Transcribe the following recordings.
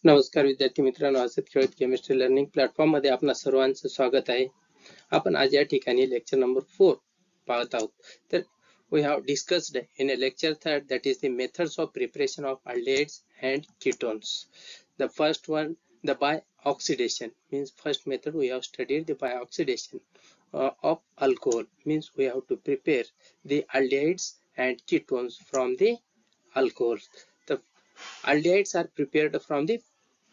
नमस्कार विद्यार्थी मित्रांनो, हसत खेळत केमिस्ट्री लर्निंग प्लॅटफॉर्म मध्ये आपणा सर्वांचं स्वागत आहे. आपण आज या ठिकाणी लेक्चर नंबर 4 पाहत आहोत. तर we have discussed in a lecture that is the methods of preparation of aldehydes and ketones. The first one, the by-oxidation, means first method we have studied the by-oxidation of alcohol, means we have to prepare the aldehydes and ketones from the alcohol. The aldehydes are prepared from the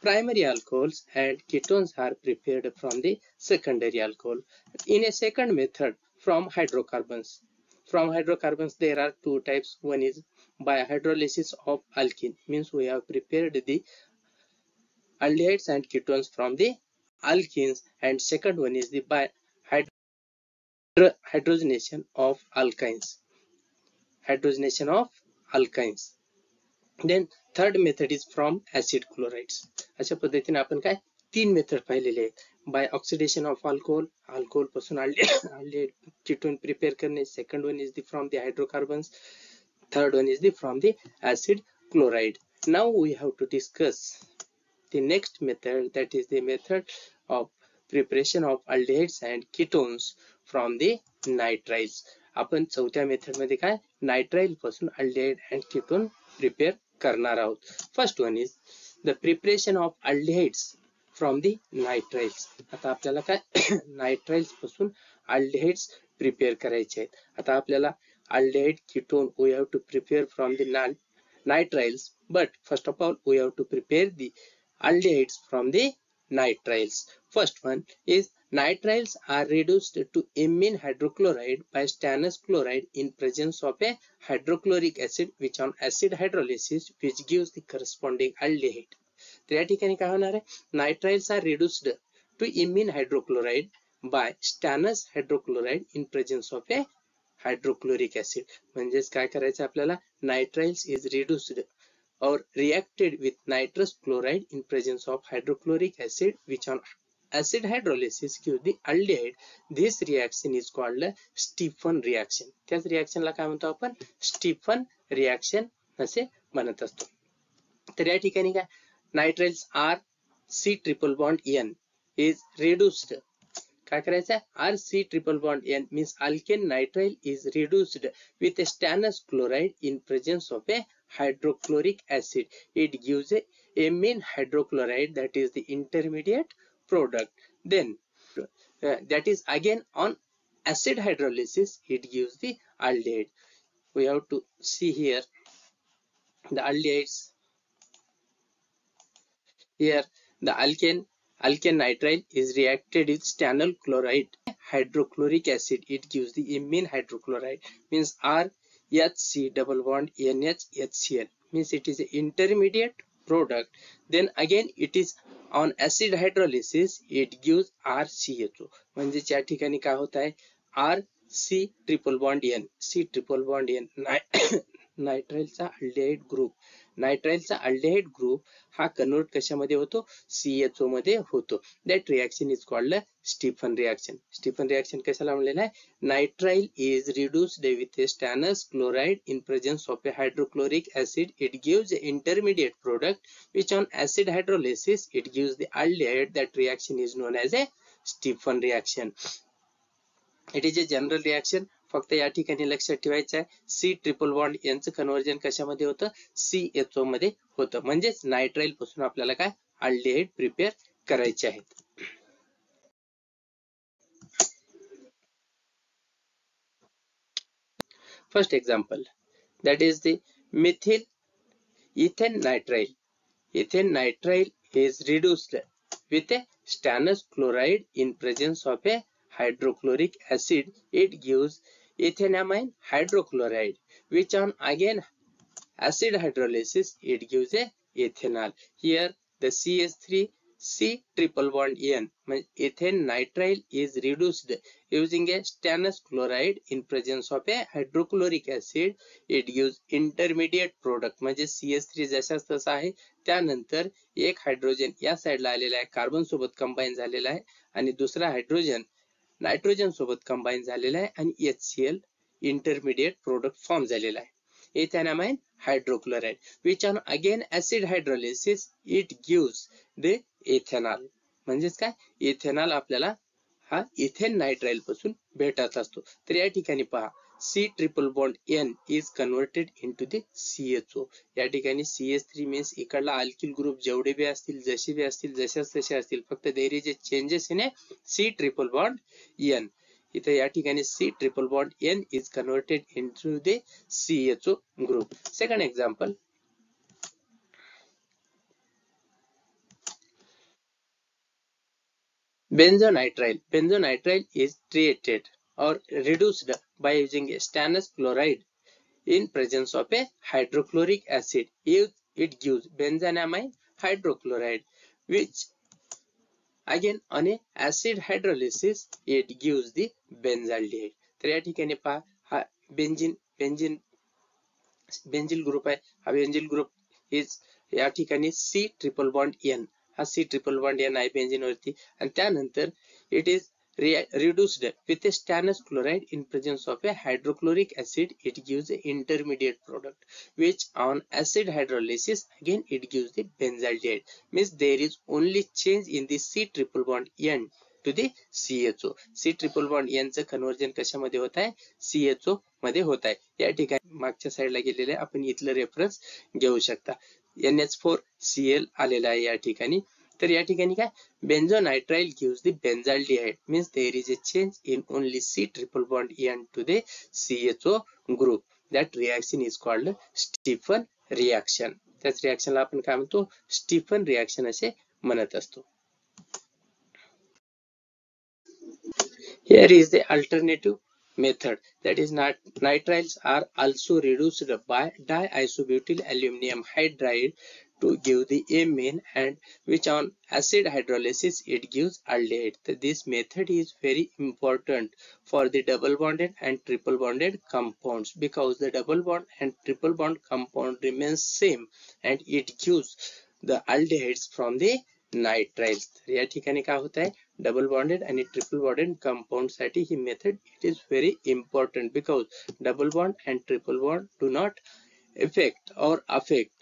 primary alcohols and ketones are prepared from the secondary alcohol. In a second method, from hydrocarbons. From hydrocarbons there are two types. One is by hydrolysis of alkene, means we have prepared the aldehydes and ketones from the alkenes, and second one is the by hydrogenation of alkynes. Hydrogenation of alkynes. Then third method is from acid chlorides. अशा पद्धतीने आपण काय तीन method पाहिलेले आहेत. By oxidation of alcohol, alcohol पासून aldehyde ketone prepare करणे. Second one is the from the hydrocarbons, third one is the from the acid chloride. Now we have to discuss the next method, that is the method of preparation of aldehydes and ketones from the nitriles. आपण चौथ्या method मध्ये काय nitrile पासून aldehyde and ketone prepare करणार आहोत. First one is the preparation of aldehydes from the nitriles. आता आपल्याला काय नायट्राइल्स पासून अल्डिहाइड्स प्रिपेअर करायचे आहेत. आता आपल्याला aldehyde ketone we have to prepare from the nitriles, but first of all we have to prepare the aldehydes from the nitriles. First one is nitriles are reduced to amine hydrochloride by stannous chloride in presence of a hydrochloric acid, which on acid hydrolysis which gives the corresponding aldehyde. तर या ठिकाणी काय होणार आहे, nitriles are reduced to amine hydrochloride by stannous hydrochloride in presence of a hydrochloric acid. म्हणजेच काय करायचं आपल्याला, nitriles is reduced or reacted with nitrous chloride in presence of hydrochloric acid, which on acid hydrolysis gives the aldehyde. This reaction is called Stephan reaction. त्याच रिएक्शनला काय म्हणतो आपण, Stephen reaction असे म्हणत असतो. तर या ठिकाणी काय nitriles R C triple bond N is reduced. काय करायचं, RC triple bond N means alkane nitrile is reduced with a stannous chloride in presence of a hydrochloric acid. It gives a amine hydrochloride, that is the intermediate product. Then that is again on acid hydrolysis it gives the aldehyde. We have to see here the aldehydes. Here the alkane nitrile is reacted with stannous chloride hydrochloric acid. It gives the amine hydrochloride, means RHC double bond NHHCl, means it is an intermediate product. Then again it is on acid hydrolysis it gives RCHO. म्हणजे या ठिकाणी काय होत आहे, RC triple bond N, C triple bond N, नायट्राइलचा aldehyde group. नायट्राइलचा aldehyde group हा convert कशामध्ये होतो, CHO मध्ये होतो. That reaction is called Stephen reaction. Stephen reaction कशाला म्हणलेलं आहे, nitrile is reduced with stannous chloride in presence of a hydrochloric acid. It gives intermediate product which on acid hydrolysis it gives the aldehyde. That reaction is known as a Stephen reaction. It is a general reaction. फक्त या ठिकाणी लक्षात ठेवायचं आहे, C triple bond यांचं conversion कशामध्ये होतं, CHO मध्ये होतं. म्हणजेच नायट्राइल पासून आपल्याला काय अल्डिहाइड प्रिपेअर करायचे आहेत. First example, that is the Mithil ethane nitrile. Ethane nitrile is reduced with A stannous chloride in presence of a hydrochloric acid. It gives ethanamine hydrochloride, which on again acid hydrolysis it gives a ethanol. Here the CH3 C triple bond N, ethane nitrile is reduced using a stannous chloride in presence of a hydrochloric acid. It gives intermediate product. म्हणजे CH3 जशाच तसा आहे, त्यानंतर एक hydrogen या साइडला आलेला आहे, carbon सोबत कंबाईन झालेला आहे, आणि दुसरा हायड्रोजन नायट्रोजन सोबत कंबाईन झालेला आहे, आणि HCl इंटरमिडिएट प्रोडक्ट फॉर्म झालेला आहे. ethanamine hydrochloride, which on again acid hydrolysis it gives the ethanol. म्हणजेच काय, इथेनॉल आपल्याला हा इथेन नायट्राइल पासून भेटत असतो. तर या ठिकाणी पहा C triple bond N is converted into the CHO. या ठिकाणी CH3 means इकडला अल्किल ग्रुप जेवढे बी असतील, जसे बी असतील, जशाच तसे असतील, फक्त there is a changes in a C triple bond N. इथे या ठिकाणी C triple bond N is converted into the CHO group. Second example. Benzonitrile. Benzonitrile is treated or reduced by using a stannous chloride in presence of a hydrochloric acid. It gives benzanamine hydrochloride, which again on a acid hydrolysis it gives the benzaldehyde. तर या ठिकाणी पहा हा benzyl group आहे. हा benzyl group is या ठिकाणी C triple bond N. हा C ट्रिपल बॉन्ड N आहे बेंझिन वरती, आणि त्यानंतर it is reduced with a stannous chloride in presence of a hydrochloric acid. It gives an intermediate product, which on acid hydrolysis again it gives the benzaldehyde. Means there is only change in the C triple bond N to the CHO. C triple bond N चं conversion कशामध्ये होत आहे, CHO मध्ये होत आहे. या ठिकाणी मागच्या साईडला गेलेले आपण इथलं रेफरन्स घेऊ शकता. NH4Cl आलेला आहे या ठिकाणी. तर या ठिकाणी काय, benzonitrile gives the benzaldehyde, means there is a change in only C triple bond N to the CHO group. That reaction is called Stephen reaction. त्याच रिएक्शनला आपण काय म्हणतो, स्टीफन रिएक्शन असे म्हणत असतो. Here is the alternative method, that is nitriles are also reduced by diisobutyl aluminum hydride to give the amine, and which on acid hydrolysis it gives aldehyde. So this method is very important for the double bonded and triple bonded compounds, because the double bond and triple bond compound remains same and it gives the aldehydes from the nitriles. या ठिकाणी काय होत आहे, double bonded आणि triple bonded compound साठी ही method it is very important, because double bond and triple bond do not affect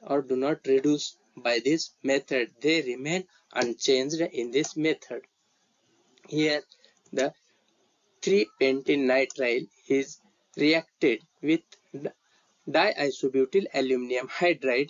or do not reduce by this method. They remain unchanged in this method. Here the 3-pentene nitrile is reacted with diisobutyl aluminum hydride,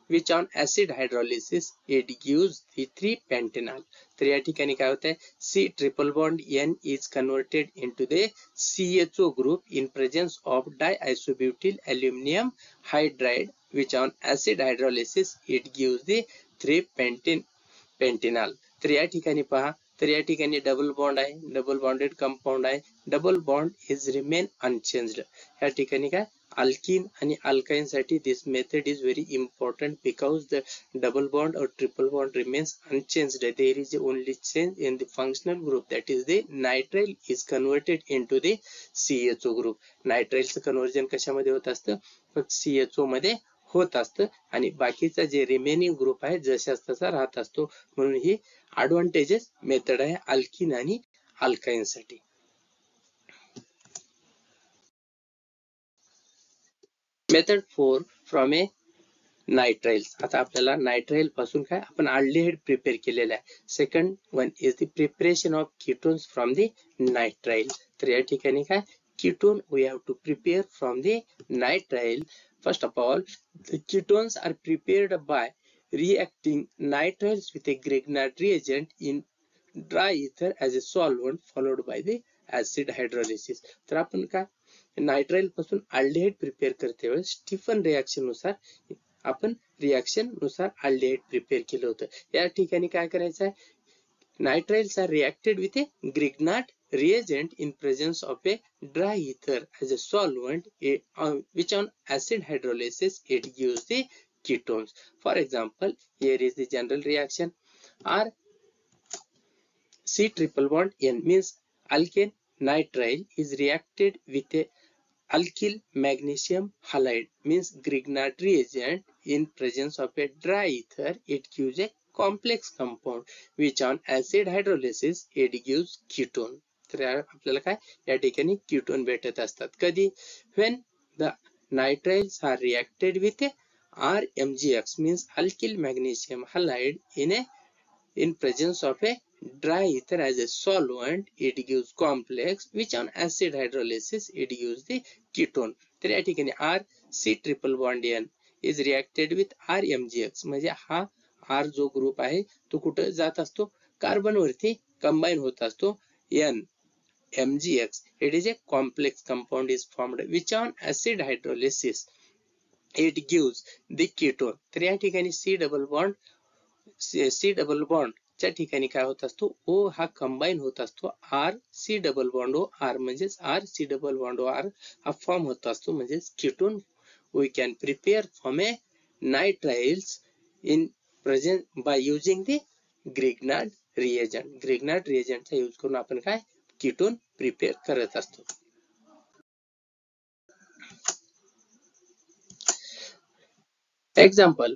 which on acid hydrolysis it gives the 3-pentanol. तर या ठिकाणी काय होत आहे, C triple bond N is converted into the CHO group in presence of diisobutyl aluminum hydride, which on acid hydrolysis it gives the 3-pentanol. तर या ठिकाणी पहा, तर या ठिकाणी डबल बॉन्ड आहे, डबल बॉन्डेड कंपाउंड आहे, double bond is remain unchanged. या ठिकाणी काय, alkene आणि alkyne साठी this method is very important, because the double bond or triple bond remains unchanged. There is only change in the functional group, that is the nitrile is converted into the CHO group. nitrile चं conversion कशामध्ये होत असतं, फक्त CHO मध्ये होत असतं, आणि बाकीचा जे रिमेनिंग ग्रुप आहे जशाच तसा राहत असतो. म्हणून ही ऍडव्हान्टेजेस मेथड आहे अल्किन आणि अल्काइन साठी. मेथड 4 फ्रॉम ए नायट्राइल्स. आता आपल्याला नायट्राइल पासून काय आपण अल्डिहाइड प्रिपेअर केलेला आहे. Second one is the preparation of ketones from the nitrile. तर या ठिकाणी काय, ketone we have to prepare from the nitrile. First of all the ketones are prepared by reacting nitriles with a Grignard reagent in dry ether as a solvent, followed by the acid hydrolysis. तर आपण काय nitrile पासून aldehyde prepare करते वेळेस Stephen reaction नुसार आपण reaction नुसार aldehyde prepare केलं होतं. या ठिकाणी काय करायचं आहे, nitriles are reacted with a Grignard reagent in presence of a dry ether as a solvent, which on acid hydrolysis it gives the ketones. For example, here is the general reaction. R C triple bond N means alkane nitrile is reacted with a alkyl magnesium halide, means Grignard reagent in presence of a dry ether. It gives a complex compound, which on acid hydrolysis it gives ketone. तर आपल्याला काय या ठिकाणी ketone भेटत असतात. कधी, when the nitriles are reacted with a RMgX, means alkyl magnesium halide in presence of a dry ether as a solvent. It gives complex which on acid hydrolysis it gives the ketone. तर या ठिकाणी R C triple bond N is reacted with RMgX, म्हणजे हा R जो group आहे तो कुठं जात असतो, कार्बन वरती कंबाईन होत असतो. N MgX, it is a complex compound is formed which on acid hydrolysis it gives the ketone. तर या ठिकाणी C डबल बॉन्ड च्या ठिकाणी काय होत असतो, O हा कंबाईन होत असतो R C double bond O R, म्हणजेच R C double bond O R हा फॉर्म होत असतो, म्हणजेच ketone we can prepare from a nitriles in present by using the Grignard reagent. Grignard reagent चा use करून आपण काय ketone प्रिपेअर करत असतो. Example,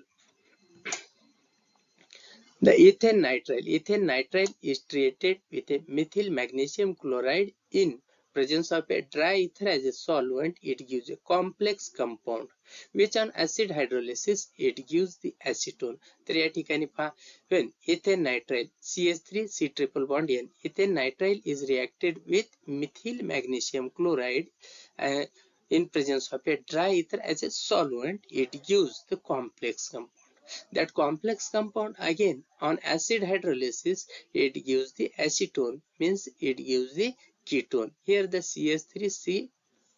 the ethane nitrile is treated with a methyl magnesium chloride in presence of a dry ether as a solvent. It gives a complex compound which on acid hydrolysis it gives the acetone. तर या ठिकाणी पहा, when ethane nitrile CH3 C triple bond N, ethane nitrile is reacted with methyl magnesium chloride in presence of a dry ether as a solvent, it gives the complex compound. That complex compound again on acid hydrolysis it gives the acetone, means it gives the ketone. Here the CH3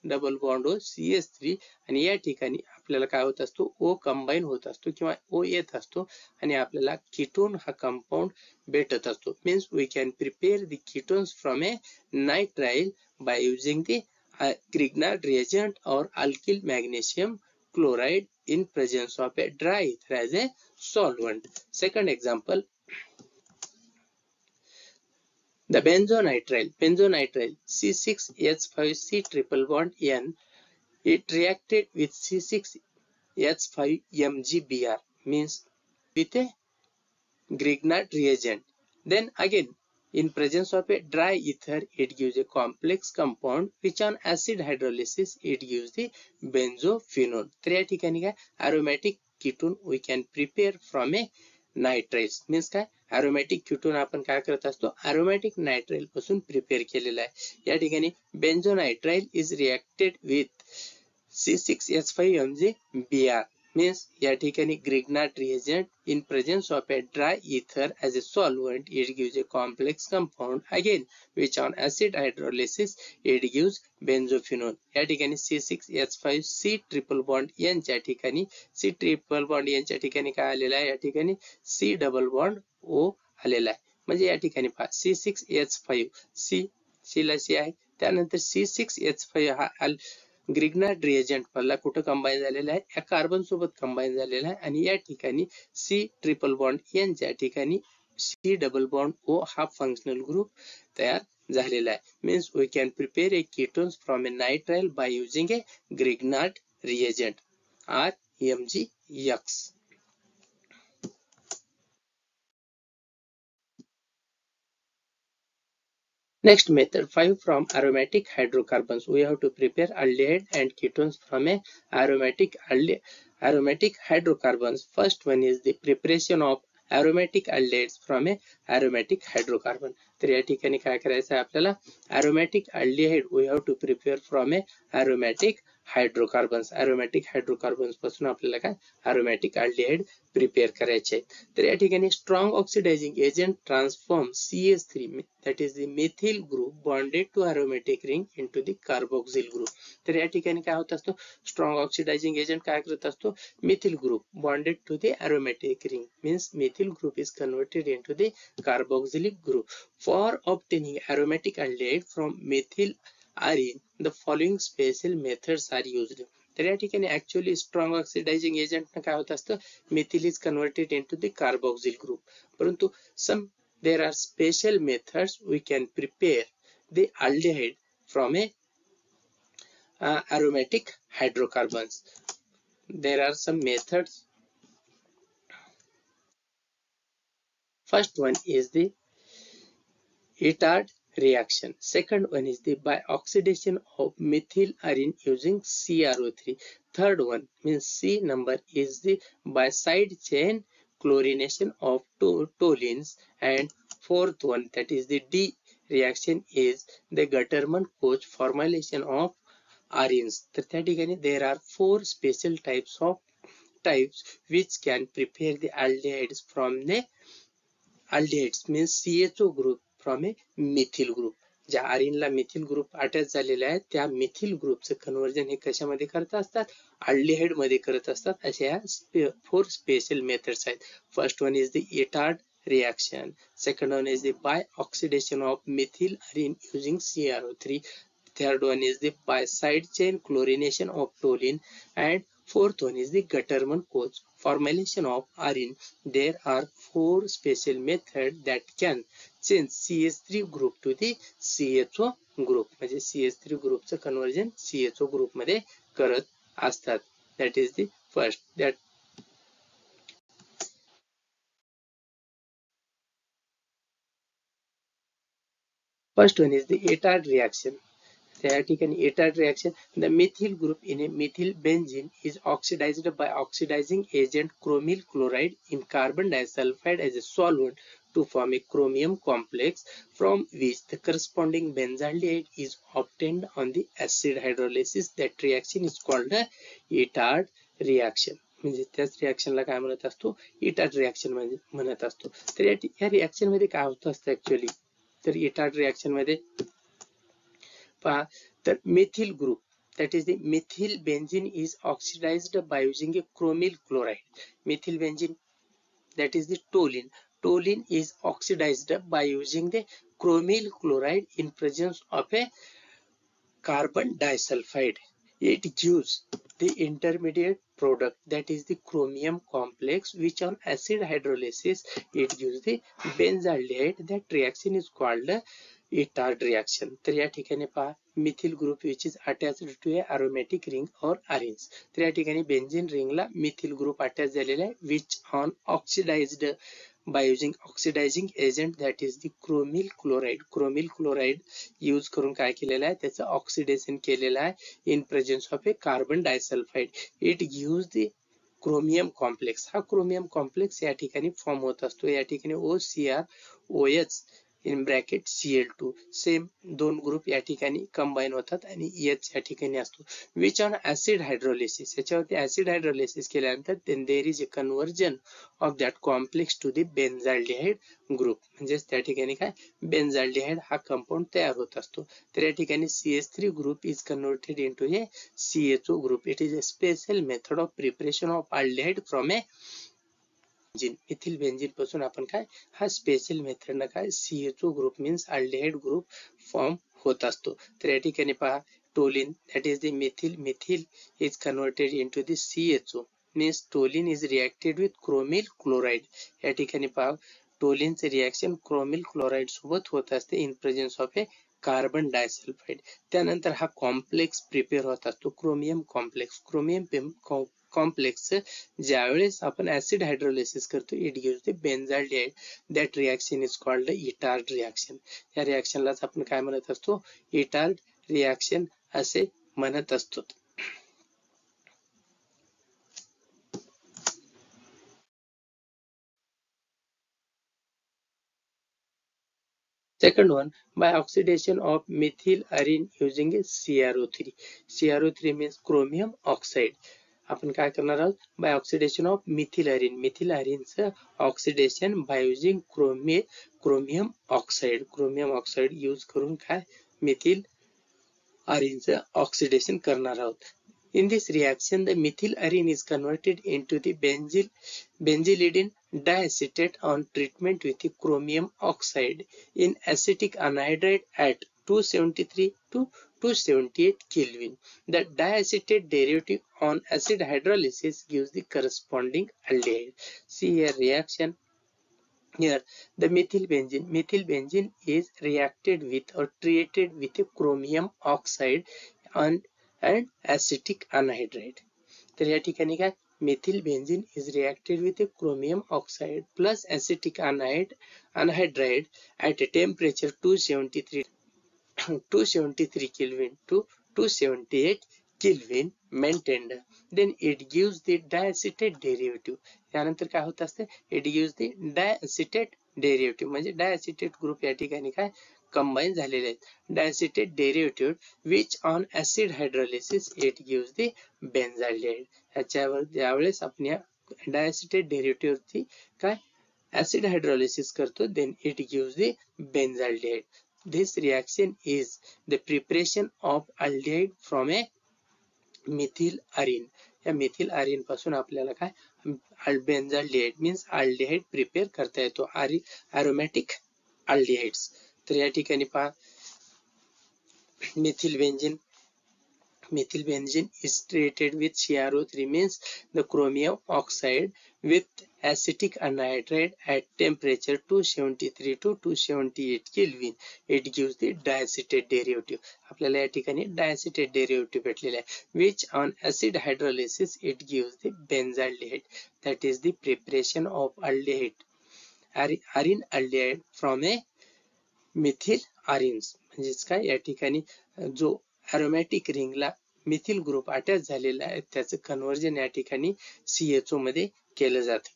double bond O CH3 आणि या ठिकाणी आपल्याला काय होत असतो, O combine होत असतो किंवा O येत असतो आणि आपल्याला ketone हा कंपाऊंड भेटत असतो. Means we can prepare the ketones from a nitrile by using the Grignard reagent or alkyl magnesium chloride in presence of a dry ether as a solvent. Second example, the benzonitrile C6H5C triple bond N, it reacted with C6H5MgBr, means with a Grignard reagent. Then again in presence of a dry ether it gives a complex compound which on acid hydrolysis it gives the benzophenone. तर या ठिकाणी काय aromatic ketone we can prepare from a nitriles, means काय aromatic ketone आपण काय करत असतो, aromatic nitrile पासून प्रिपेअर केलेला आहे. या ठिकाणी benzonitrile is reacted with C6H5MgBr, means या ठिकाणी Grignard reagent in presence of a dry ether as a solvent it gives a complex compound again which on acid hydrolysis it gives benzophenone. या ठिकाणी C6H5C triple bond N च्या ठिकाणी C triple bond N च्या ठिकाणी काय आलेला आहे, या ठिकाणी C डबल बॉन्ड O आलेला आहे. म्हणजे या ठिकाणी पहा C6H5 C ला C आहे, त्यानंतर C6H5 हा Grignard reagent मला कुठं कंबाईन झालेला आहे, या कार्बन सोबत कंबाईन झालेला आहे आणि या ठिकाणी C ट्रिपल बॉन्ड N च्या ठिकाणी C डबल बॉन्ड O हा फंक्शनल ग्रुप तयार झालेला आहे. Means we can prepare a ketones from a nitrile by using a Grignard reagent RMgX. Next method 5, from aromatic hydrocarbons we have to prepare aldehyde and ketones from a aromatic hydrocarbons. First one is the preparation of aromatic aldehydes from a aromatic hydrocarbon. तर या ठिकाणी काय करायचं आहे आपल्याला, aromatic aldehyde we have to prepare from a aromatic hydrocarbons. aromatic hydrocarbons पासून आपल्याला काय aromatic aldehyde प्रिपेअर करायचे आहेत. तर या ठिकाणी strong oxidizing agent transform CH3, that is the methyl group bonded to aromatic ring into the carboxyl group. तर या ठिकाणी काय होत असतो, strong oxidizing agent काय करत असतो, methyl group bonded to the aromatic ring, means methyl group is converted into the carboxylic group. For obtaining aromatic aldehyde from methyl arene the following special methods are used. तर या ठिकाणी actually strong oxidizing agent काय होत असतं, methyl is converted into the carboxyl group. परंतु there are special methods we can prepare the aldehyde from a aromatic hydrocarbons. There are some methods. First one is the Itard reaction. Second one is the by oxidation of methyl arine using CrO3. Third one means C number is the by side chain chlorination of toluenes. And fourth one, that is the D reaction, is the Gattermann-Koch formulation of arenes. तर त्या ठिकाणी there are four special types which can prepare the aldehydes from the aldehydes means CHO group from a methyl group. ज्या आरिनला methyl group attach झालेला आहे त्या Mithil ग्रुपचं conversion हे कशामध्ये करत असतात, अल्डिहाइड मध्ये करत असतात. अशा ह्या 4 स्पेशल मेथड्स आहेत. First one is the Etard reaction. Second one is the by oxidation of methyl arine using CrO3. Third one is the by side chain chlorination of toluene. And fourth one is the Gattermann-Koch formulation of arine. There are 4 special methods that can change CH3 group to the CHO group. म्हणजे CH3 ग्रुपचं conversion CHO group मध्ये करत असतात. That is the first. First one is the Etard reaction. त्या ठिकाणी Etard reaction, the methyl group in a methyl benzene is oxidized by oxidizing agent chromyl chloride in carbon disulfide as a solvent to form a chromium complex from which the corresponding benzaldehyde is obtained on the acid hydrolysis. That reaction is called the Etard reaction. म्हणजे त्याच रिएक्शनला काय म्हणत असतो, Etard reaction म्हणत असतो. तर या reaction मध्ये काय होत असतं ऍक्च्युअली, तर Etard reaction मध्ये पहा तर methyl group, that is the methyl benzene is oxidized by using a chromyl chloride. Methyl benzene, that is the toluene. Toluene is oxidized by using the chromyl chloride in presence of a carbon disulfide. It gives the intermediate product, that is the chromium complex, which on acid hydrolysis it gives the benzaldehyde. That reaction is called the Etard reaction. तर या ठिकाणी पहा methyl group which is attached to a aromatic ring or arenes. तर या ठिकाणी benzene रिंगला methyl group attach झालेला आहे which on oxidized by using oxidizing agent, that is the chromyl chloride. Chromyl chloride use करून काय केलेलं आहे, त्याचं ऑक्सिडेशन केलेलं आहे in presence of a carbon disulfide. It gives the chromium complex. हा chromium complex या ठिकाणी फॉर्म होत असतो. या ठिकाणी OCrOH in bracket Cl2 same दोन ग्रुप या ठिकाणी कंबाईन होतात आणि H या ठिकाणी असतो. which on acid hydrolysis, याच्यावरती acid hydrolysis केल्यानंतर then there is a conversion of that complex to the benzaldehyde group. म्हणजेच त्या ठिकाणी काय बेंझाल्डिहाइड हा कंपाऊंड तयार होत असतो. तर या ठिकाणी CH3 group is converted into a CHO group. It is a special method of preparation of aldehyde from a Mithil benzene पासून आपण काय हा स्पेशल मेथड ना काय CHO group means aldehyde group form होत असतो. तर या ठिकाणी पहा toluene, that is the Mithil is converted into the CHO means toluene is reacted with chromyl chloride. या ठिकाणी पहा टोलिनचे रिएक्शन क्रोमिल क्लोराइड सोबत होत असते इन presence of A carbon disulphide. त्यानंतर हा कॉम्प्लेक्स प्रिपेअर होत असतो क्रोमियम कॉम्प्लेक्स. क्रोमियम कॉम्प्लेक्स ज्यावेळेस आपण ऍसिड हायड्रोलिसिस करतो it gives the benzaldehyde. That reaction is called the Etard reaction. या रिएक्शनलाच आपण काय म्हणत असतो, इटार्ड रिएक्शन असे म्हणत असतो. Second one, by oxidation of methyl arine using a CrO3. CrO3 means chromium oxide. आपण काय करणार आहोत, by oxidation of methyl arene. Methyl अरिनचं oxidation by using chromium oxide. Chromium oxide use करून काय मिथिल अरिनचं ऑक्सिडेशन करणार आहोत. In this reaction, the methyl arine is converted into the benzylidene diacetate on treatment with the chromium oxide in acetic anhydride at 273 to 278 Kelvin. The diacetate derivative on acid hydrolysis gives the corresponding aldehyde. See here reaction. Here the methyl benzene is reacted with or treated with a chromium oxide and acetic anhydride. तर या ठिकाणी काय methyl benzene is reacted with a chromium oxide plus acetic anhydride at a temperature 273 Kelvin to 278 Kelvin maintained. Then it gives the diacetate derivative. त्यानंतर काय होत असते? It gives the diacetate derivative. म्हणजे diacetate group या ठिकाणी काय combine झालेले आहेत. Diacetate derivative which on acid hydrolysis it gives the benzaldehyde. ह्याच्यावर ज्यावेळेस आपण या diacetate derivative ची काय acid hydrolysis करतो, then it gives the benzaldehyde. This reaction is the preparation of aldehyde from a methyl arene. या methyl arene पासून आपल्याला काय benzaldehyde means aldehyde prepare करता येतो. aromatic aldehydes. तर या ठिकाणी पहा methyl benzene is treated with CrO3 means the chromium oxide with acetic anhydride at temperature 273 to 278 Kelvin. It gives the diacetate derivative. आपल्याला या ठिकाणी diacetate derivative भेटलेला आहे. Which on acid hydrolysis it gives the benzaldehyde. That is the preparation of aldehyde. Arene aldehyde from a methyl arenes. म्हणजेच काय या ठिकाणी जो aromatic रिंगला मिथिल ग्रुप अटॅच झालेला आहे त्याचं कन्व्हर्जन या ठिकाणी CHO मध्ये केलं जातं.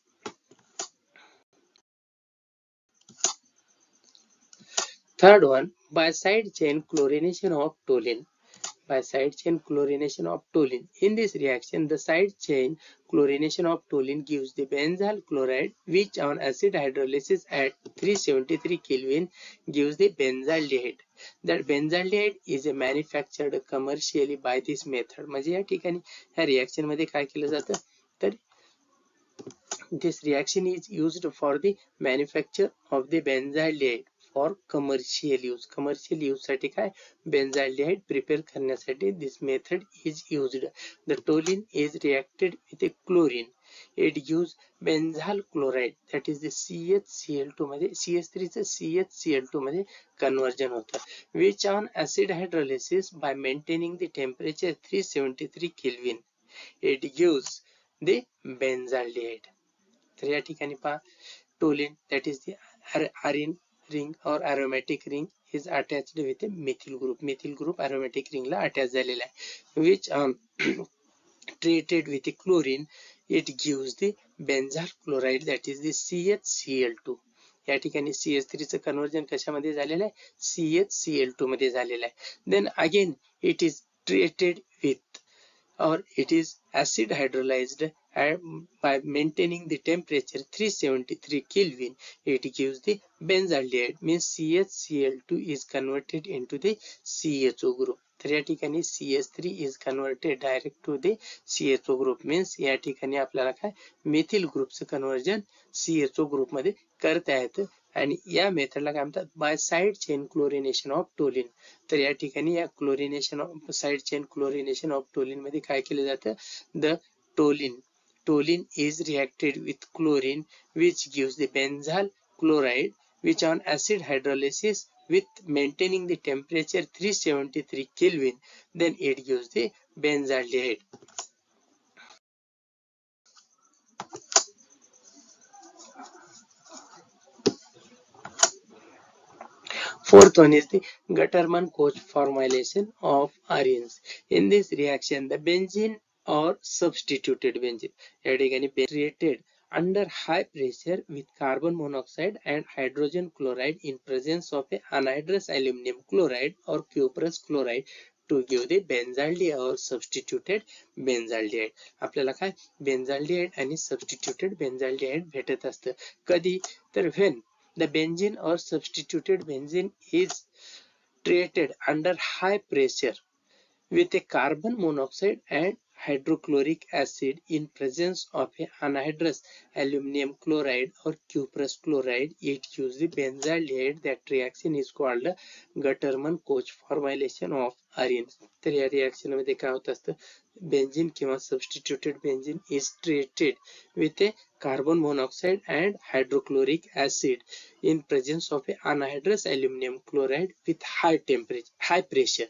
Third one, by side chain chlorination of toluene. By side chain chlorination of toluene. In this reaction, the side chain chlorination of toluene gives the benzyl chloride, which on acid hydrolysis at 373 Kelvin gives the benzaldehyde. That benzaldehyde is manufactured commercially by this method. म्हणजे या ठिकाणी ह्या reaction मध्ये काय केलं जातं तर this reaction is used for the manufacture of the benzaldehyde for commercial use. Commercial use साठी काय benzaldehyde prepare करण्यासाठी this method is used. The toluene is reacted with a chlorine. It gives benzyl chloride, that is the CHCl2 मध्ये CH3 चं CHCl2 मध्ये conversion होतं, which on acid hydrolysis by maintaining the temperature 373 Kelvin it gives the benzaldehyde. तर या ठिकाणी पहा toluene, that is the arene ring or aromatic ring is attached with a methyl group. Methyl group aromatic ring La attach झालेला आहे, which treated with a chlorine it gives the benzyl chloride, that is the CHCl2. या ठिकाणी CH3 चं conversion कशामध्ये झालेलं आहे CHCl2 मध्ये झालेलं आहे. Then again it is treated with or it is acid hydrolyzed by maintaining the temperature 373 Kelvin. It gives the benzaldehyde means CHCl2 is converted into the CHO group. तर या ठिकाणी CH3 is converted direct to the CHO group means या ठिकाणी आपल्याला काय methyl ग्रुपचं conversion CHO group मध्ये करता येतं आणि या मेथडला काय म्हणतात by side chain chlorination of toluene. तर या ठिकाणी या chlorination of side chain chlorination of toluene मध्ये काय केलं जातं the toluene is reacted with chlorine which gives the benzyl chloride which on acid hydrolysis with maintaining the temperature 373 Kelvin then it gives the benzaldehyde. Fourth one is the Gattermann-Koch formulation of arenes. In this reaction, the benzene or substituted benzene या ठिकाणी treated under high pressure with carbon monoxide and hydrogen chloride in presence of a anhydrous aluminum chloride or cuprous chloride to give the benzaldehyde or substituted benzaldehyde. आपल्याला काय benzaldehyde आणि substituted benzaldehyde भेटत असतं कधी तर when the benzene or substituted benzene is treated under high pressure with a carbon monoxide and hydrochloric acid in presence of a anhydrous aluminum chloride or cuprous chloride, it gives the benzaldehyde. That reaction is called Gattermann-Koch formulation of arenes. तर या reaction मध्ये काय होत असतं benzene किंवा substituted benzene is treated with a carbon monoxide and hydrochloric acid in presence of a anhydrous aluminum chloride with high pressure.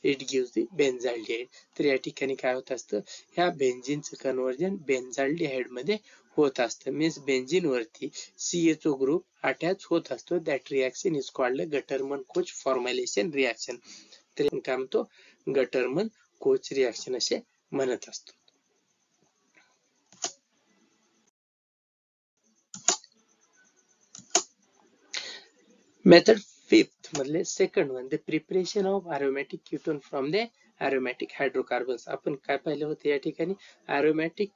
It gives the benzaldehyde. तर या ठिकाणी काय होत असतं, ह्या बेन्झीनचं कन्व्हर्जन बेन्झाल्डिहाइड मध्ये होत असतं. मीन्स बेन्झीन वरती CHO ग्रुप अटॅच होत असतो. That reaction is called Gattermann Koch formulation reaction. तर काय म्हणतो, गटरमन कोच रिॲक्शन असे म्हणत असतो. मेथड फिफ्थ मधले second one, the preparation of aromatic ketone from the aromatic hydrocarbons. आपण काय पाहिलं होतं या ठिकाणी, aromatic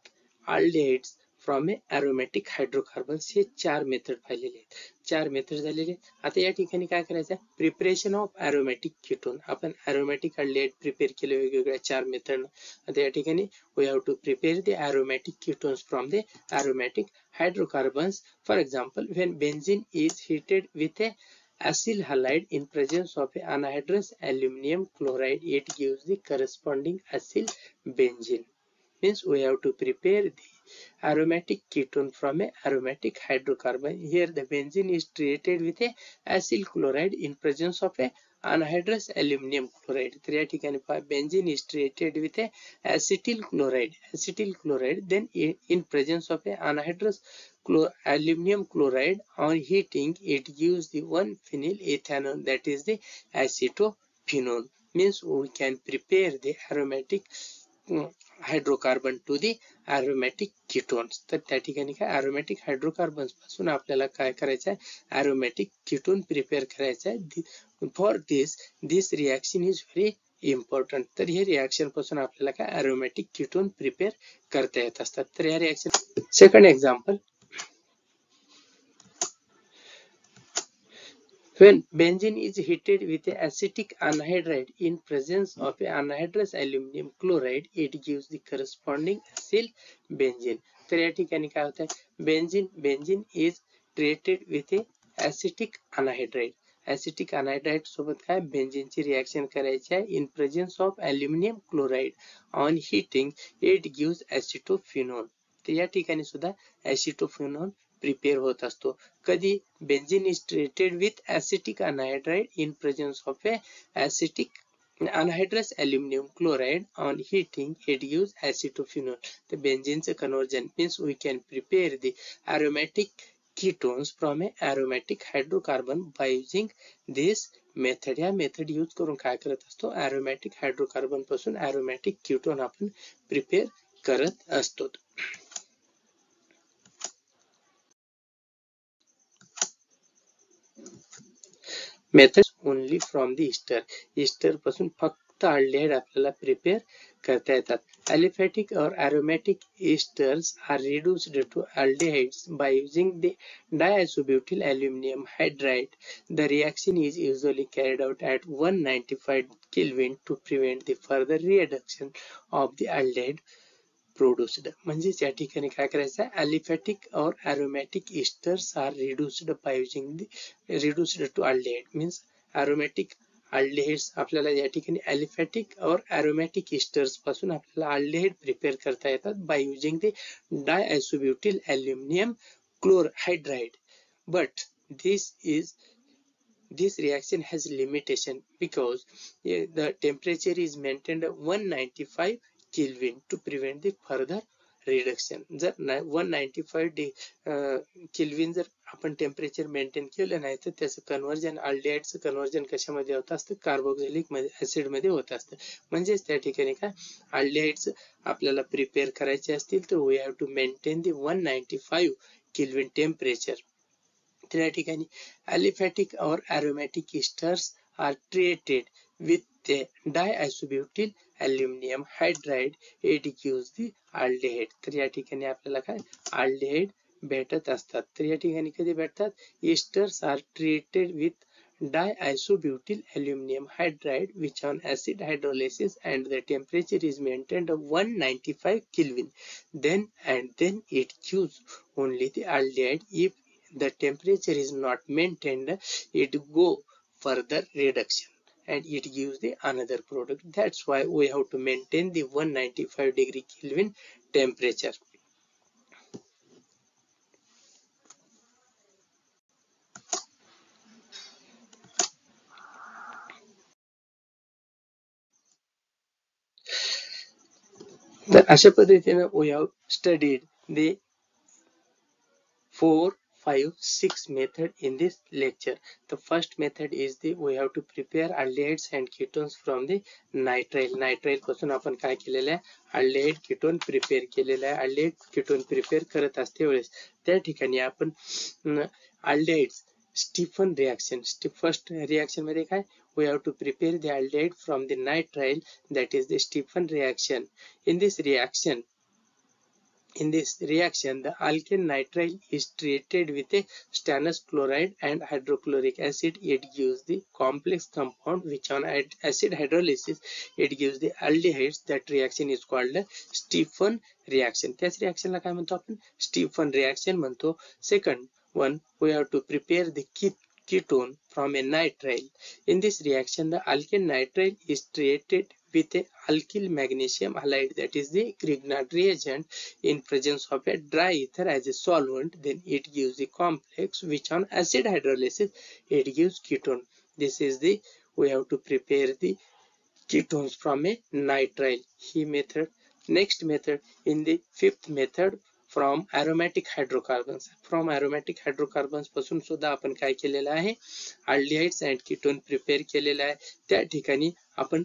aldehydes from a aromatic hydrocarbons. हे 4 मेथड पाहिलेले आहेत. 4 मेथड झालेले. आता या ठिकाणी काय करायचं, प्रिपरेशन ऑफ अरोमॅटिक कीटोन. आपण अरोमॅटिक अल्डिहाइड प्रिपेअर केले वेगवेगळ्या 4 मेथड. आता या ठिकाणी we have to prepare the aromatic ketones from the aromatic hydrocarbons. For example, when benzene is heated with a acyl halide in presence of a anhydrous aluminum chloride, it gives the corresponding acyl benzene. Means we have to prepare the aromatic ketone from a aromatic hydrocarbon. Here the benzene is treated with a acyl chloride in presence of a anhydrous aluminum chloride. तर या ठिकाणी benzene is treated with a acetyl chloride, then in presence of a anhydrous aluminum chloride, on heating it gives the 1-phenyl ethanol, that is the acetophenone. Means we can prepare the aromatic hydrocarbon to the aromatic ketones. तर त्या ठिकाणी काय, aromatic hydrocarbons पासून आपल्याला काय करायचं आहे, aromatic ketone prepare करायचं आहे. For this reaction is very important. तर हे रिॲक्शन पासून आपल्याला काय अरोमॅटिक कीटोन प्रिपेअर करता येत असतात. तर या reaction second example, when benzene is heated with acetic anhydride in presence of anhydrous aluminum chloride, it gives the corresponding acyl benzene. तर या ठिकाणी काय होत आहे, benzene is treated with acetic anhydride. acetic anhydride सोबत काय बेन्झीनची रिॲक्शन करायची आहे in presence of aluminium chloride. On heating it gives acetophenone. तर या ठिकाणी सुद्धा acetophenone प्रिपेअर होत असतो. कधी, benzene is treated with acetic anhydride in presence of a acetic anhydrous aluminum chloride. On heating it gives acetophenone. The benzene conversion means we can prepare the aromatic ketones from a aromatic hydrocarbon by using this method. या method use करून काय करत असतो, aromatic hydrocarbon पासून aromatic ketone आपण prepare करत असतो. Method only from the ester पासून फक्त अल्डिहाइड आपल्याला प्रिपेअर करता येतात. अलिफॅटिक और aromatic esters are reduced to aldehydes by using the diisobutyl aluminum hydride. The reaction is usually carried out at 195 Kelvin to prevent the further reduction of the aldehyde produced. म्हणजेच या ठिकाणी काय करायचं, aliphatic और aromatic esters are reduced by using the reduced to aldehyde. Means aromatic aldehydes आपल्याला या ठिकाणी aliphatic और अरोमॅटिक ईस्टर्स पासून आपल्याला अल्डिहाइड प्रिपेअर करता येतात by using the diisobutyl aluminium chlorhydride. But this reaction has limitation because the temperature is maintained at 195 Kelvin to prevent the further reduction. जर 195 kelvin जर आपण टेम्परेचर मेंटेन केलं नाही तर त्याचं कन्व्हर्जन, अल्डिहाइडचं कन्व्हर्जन कशामध्ये होत असतं, कार्बोक्सिलिक ऍसिड मध्ये होत असतं. म्हणजेच त्या ठिकाणी काय, अल्डिहाइड्स आपल्याला प्रिपेअर करायचे असतील तर we have to maintain the 195 kelvin temperature. तर या ठिकाणी अलिफॅटिक और aromatic esters are treated with diisobutyl aluminium hydride. It gives the aldehyde. तर या ठिकाणी आपल्याला काय अल्डिहाइड भेटत असतात. तर या ठिकाणी कधी भेटतात, esters are treated with diisobutyl aluminum hydride which on acid hydrolysis and the temperature is maintained at 195 Kelvin. Then it gives only the aldehyde. If the temperature is not maintained, it go further reduction and it gives the another product. That's why we have to maintain the 195 degree Kelvin temperature. तर अशा पद्धतीने we have studied the 4, 5, 6 method in this lecture. The first method is the we have to prepare aldehydes and ketones from the nitrile. Nitrile पासून आपण काय केलेलं आहे, aldehyde ketone prepare केलेलं आहे. aldehyde ketone prepare करत असते वेळेस त्या ठिकाणी आपण aldehydes Stephen reaction. First reaction मध्ये काय, we have to prepare the aldehyde from the nitrile, that is the Stephen reaction. In this reaction, the alkane nitrile is treated with a stannous chloride and hydrochloric acid. It gives the complex compound which on acid hydrolysis, it gives the aldehydes. That reaction is called a Stephen reaction. त्याच reaction ला काय म्हणतो आपण, Stephen reaction म्हणतो. Second one, we have to prepare the ketone from a nitrile. In this reaction, the alkane nitrile is treated with a alkyl magnesium halide, that is the Grignard reagent, in presence of a dry ether as a solvent. Then it gives the complex which on acid hydrolysis it gives ketone. This is the we have to prepare the ketones from a nitrile. He method. Next method, in the fifth method, from aromatic hydrocarbons. From aromatic hydrocarbons पासून सुद्धा आपण काय केलेलं आहे, aldehydes and ketone prepare केलेलं आहे. त्या ठिकाणी आपण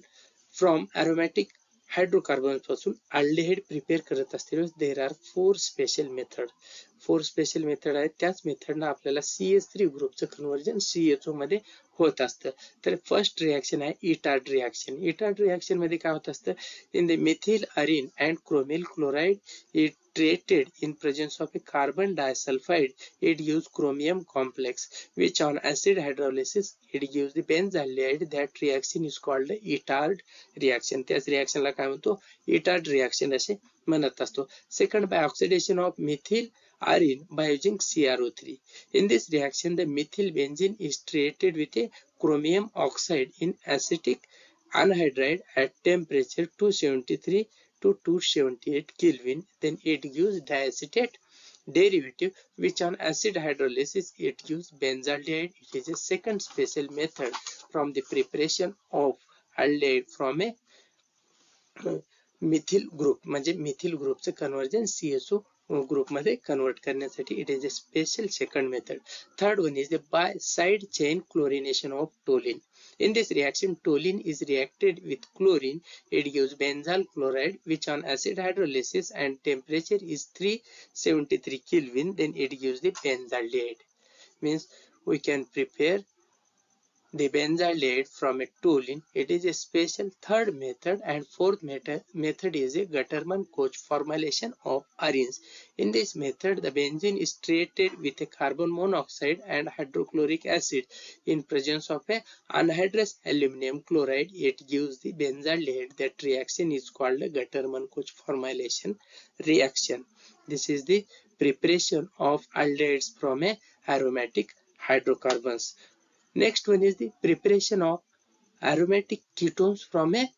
from aromatic hydrocarbons पासून aldehyde prepare करत असताना there are four special method आहेत. त्याच मेथडना आपल्याला CH3 ग्रुपचं कन्वर्जन CHO मध्ये होत असतं. तर फर्स्ट रिएक्शन आहे इटार्ड रिएक्शन. इटार्ड रिएक्शन मध्ये काय होत असतं, in the methyl arene and chromyl chloride it treated in presence of a carbon disulfide, it gives chromium complex which on acid hydrolysis it gives the benzaldehyde. That reaction is called the Itard reaction. त्याच reaction ला काय म्हणतो, Itard reaction असे म्हणत असतो. Second, by oxidation of methyl arine by using CrO3. In this reaction, the methyl benzene is treated with a chromium oxide in acetic anhydride at temperature 273 to 278 Kelvin. Then it gives diacetate derivative which on acid hydrolysis it gives benzaldehyde. It is a second special method from the preparation of aldehyde from a methyl group, म्हणजे Mithil ग्रुपचं conversion CSO group मध्ये convert करण्यासाठी it is a special second method. Third one is the by side chain chlorination of toluene. In this reaction, toluene is reacted with chlorine. It gives benzyl chloride, which on acid hydrolysis and temperature is 373 Kelvin. Then it gives the benzaldehyde. Means we can prepare the benzaldehyde from a toluene. It is a special third method. And fourth method is a Gutterman-Koch formulation of arenes. In this method, the benzene is treated with a carbon monoxide and hydrochloric acid in presence of a anhydrous aluminum chloride. It gives the benzaldehyde. That reaction is called a Gutterman-Koch formulation reaction. This is the preparation of aldehydes from a aromatic hydrocarbons. Next one is the preparation of aromatic ketones from a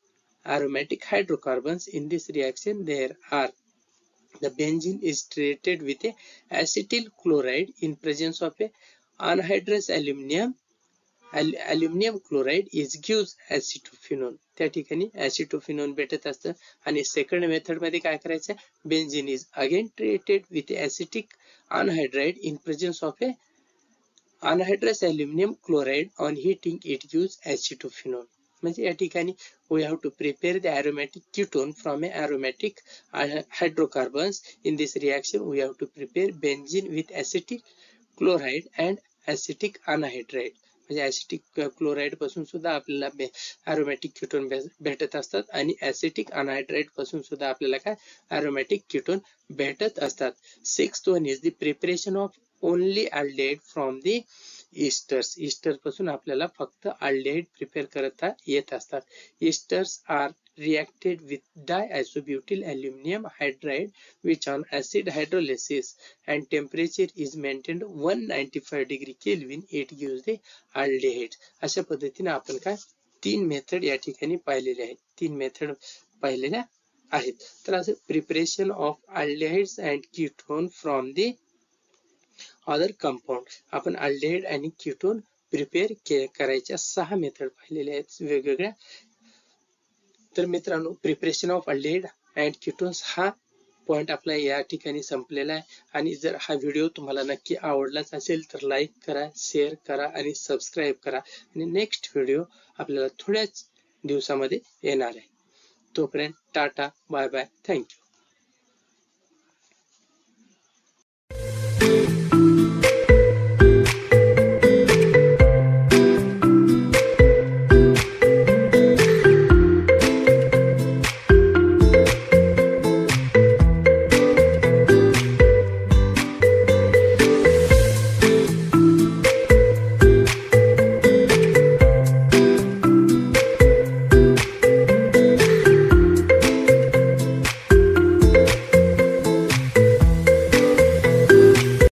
aromatic hydrocarbons. In this reaction, there are the benzene is treated with a acetyl chloride in presence of a anhydrous aluminum chloride is gives acetophenone. त्या ठिकाणी acetophenone भेटत असतं. आणि second method मध्ये काय करायचं, benzene is again treated with acetic anhydride in presence of a anhydrous aluminum chloride. On heating it gives acetophenone. म्हणजे या ठिकाणी we have to prepare the aromatic ketone from a aromatic hydrocarbons. In this reaction we have to prepare benzene with acetic chloride and acetic anhydride. म्हणजे acetic chloride पासून सुद्धा आपल्याला aromatic ketone भेटत असतात आणि ऍसिटिक अनहायड्राइड पासून सुद्धा आपल्याला काय अरोमॅटिक कीटोन भेटत असतात. Sixth one is the preparation of only aldehyde from the esters. Ester पासून आपल्याला फक्त अल्डेहाइड प्रिपेअर करता येत असतात. Esters are reacted with diisobutyl aluminum hydride which on acid hydrolysis and temperature is maintained 195 degree Kelvin, it gives the aldehyde. अशा पद्धतीने आपण काय तीन मेथड या ठिकाणी पाहिलेले आहेत. तीन मेथड पाहिलेल्या आहेत. तर असं preparation of aldehydes and ketone from the other compound. आपण अल्डेहाइड आणि कीटोन प्रिपेअर करायच्या 6 मेथड पाहिलेल्या आहेत वेगवेगळ्या. तर मित्रांनो, preparation of aldehyde and ketones हा पॉइंट आपला या ठिकाणी संपलेला आहे. आणि जर हा व्हिडिओ तुम्हाला नक्की आवडलाच असेल तर लाईक करा, शेअर करा आणि सबस्क्राईब करा. आणि नेक्स्ट व्हिडिओ आपल्याला थोड्याच दिवसामध्ये येणार आहे. तोपर्यंत टाटा, बाय बाय, थँक्यू.